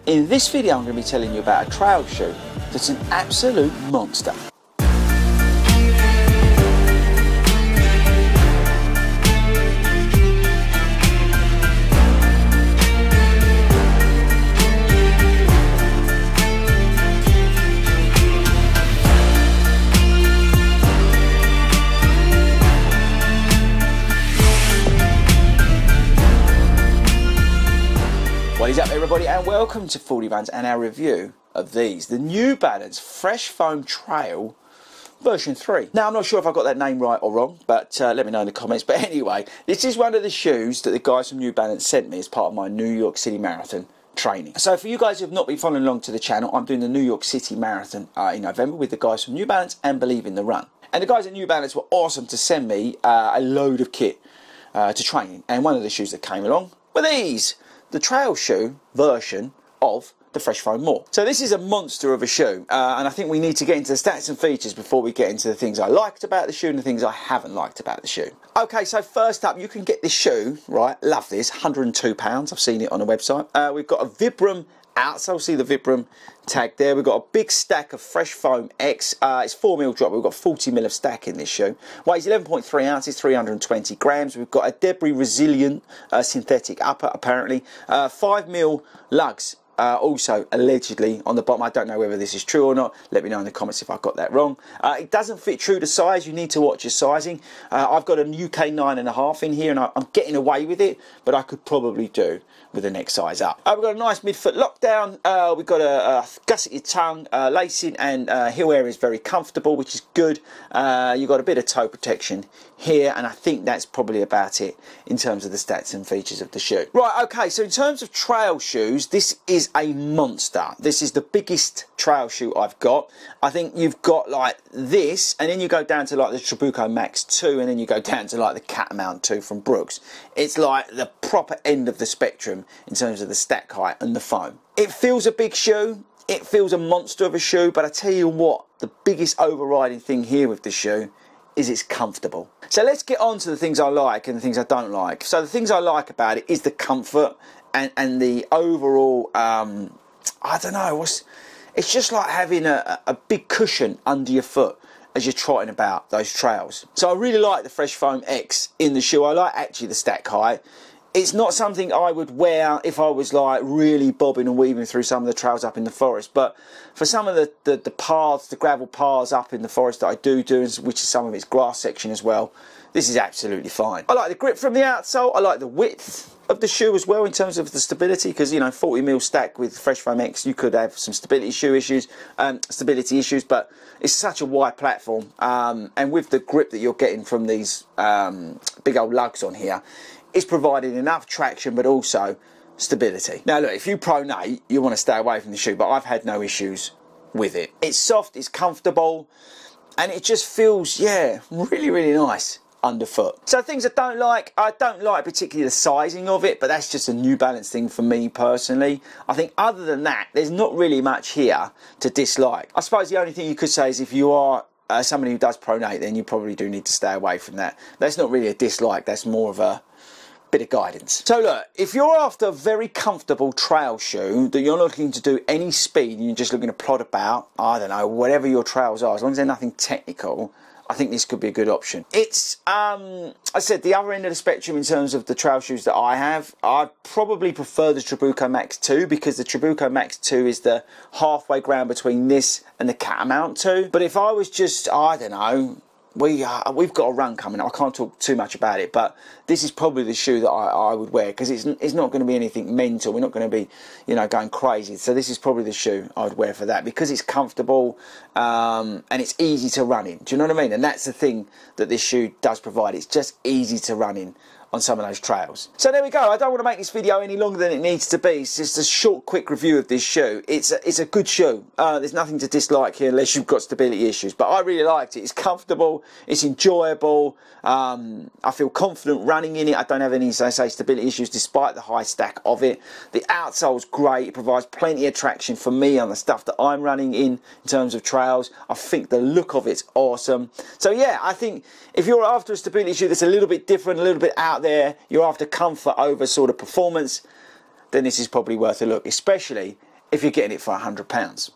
In this video I'm going to be telling you about a trail shoe that's an absolute monster. What is up everybody, and welcome to 40 Runs and our review of these, the New Balance Fresh Foam Trail version 3. Now I'm not sure if I got that name right or wrong, but let me know in the comments. But anyway, this is one of the shoes that the guys from New Balance sent me as part of my New York City Marathon training. So for you guys who have not been following along to the channel, I'm doing the New York City Marathon in November with the guys from New Balance and Believe in the Run. And the guys at New Balance were awesome to send me a load of kit to training, and one of the shoes that came along were these. The trail shoe version of the Fresh Foam More. So this is a monster of a shoe, and I think we need to get into the stats and features before we get into the things I liked about the shoe and the things I haven't liked about the shoe. Okay, so first up, you can get this shoe, right, love this, £102, I've seen it on the website. We've got a Vibram outsole, see the Vibram tag there. We've got a big stack of Fresh Foam X. It's 4mm drop. We've got 40mm of stack in this shoe. Weighs 11.3 ounces, 320 grams. We've got a debris resilient synthetic upper, apparently. 5mm lugs. Also allegedly on the bottom. I don't know whether this is true or not. Let me know in the comments if I got that wrong. It doesn't fit true to size. You need to watch your sizing. I've got a UK 9.5 in here, and I'm getting away with it, but I could probably do with the next size up. We've got a nice midfoot lockdown. We've got a gusseted tongue, lacing and heel area is very comfortable, which is good. You've got a bit of toe protection here, and I think that's probably about it in terms of the stats and features of the shoe. Right, okay, so in terms of trail shoes, this is a monster. This is the biggest trail shoe I've got. I think you've got like this, and then you go down to like the Trabuco Max 2, and then you go down to like the Catamount 2 from Brooks. It's like the proper end of the spectrum in terms of the stack height and the foam. It feels a big shoe. It feels a monster of a shoe, but I tell you what, the biggest overriding thing here with the shoe is it's comfortable. So let's get on to the things I like and the things I don't like. So the things I like about it is the comfort and the overall, I don't know, it's just like having a big cushion under your foot as you're trotting about those trails. So I really like the Fresh Foam X in the shoe. I like actually the stack height. It's not something I would wear if I was like really bobbing and weaving through some of the trails up in the forest, but for some of the paths, the gravel paths up in the forest that I do, which is some of its grass section as well, this is absolutely fine. I like the grip from the outsole. I like the width of the shoe as well in terms of the stability, because you know 40mm stack with Fresh Foam X, you could have some stability issues, but it's such a wide platform, and with the grip that you're getting from these big old lugs on here, it's providing enough traction but also stability. Now look, if you pronate, you want to stay away from the shoe, but I've had no issues with it. It's soft, it's comfortable, and it just feels, yeah, really, really nice underfoot. So things I don't like particularly the sizing of it, but that's just a New Balance thing for me personally. I think other than that, there's not really much here to dislike. I suppose the only thing you could say is if you are somebody who does pronate, then you probably do need to stay away from that. That's not really a dislike, that's more of a bit of guidance. So look, if you're after a very comfortable trail shoe that you're not looking to do any speed and you're just looking to plod about, I don't know, whatever your trails are, as long as they're nothing technical, I think this could be a good option. It's, I said, the other end of the spectrum in terms of the trail shoes that I have. I probably prefer the Trabuco Max 2, because the Trabuco Max 2 is the halfway ground between this and the Catamount 2. But if I was just, I don't know, we've got a run coming up. I can't talk too much about it, but this is probably the shoe that I would wear, because it's not going to be anything mental. We're not going to be, you know, going crazy. So this is probably the shoe I would wear for that, because it's comfortable and it's easy to run in. Do you know what I mean? And that's the thing that this shoe does provide. It's just easy to run in on some of those trails. So there we go. I don't want to make this video any longer than it needs to be. It's just a short, quick review of this shoe. It's a good shoe. There's nothing to dislike here unless you've got stability issues. But I really liked it. It's comfortable. It's enjoyable. I feel confident running in it. I don't have any, as I say, stability issues despite the high stack of it. The outsole's great. It provides plenty of traction for me on the stuff that I'm running in terms of trails. I think the look of it's awesome. So yeah, I think if you're after a stability shoe that's a little bit different, a little bit out there, you're after comfort over sort of performance, then this is probably worth a look, especially if you're getting it for £100.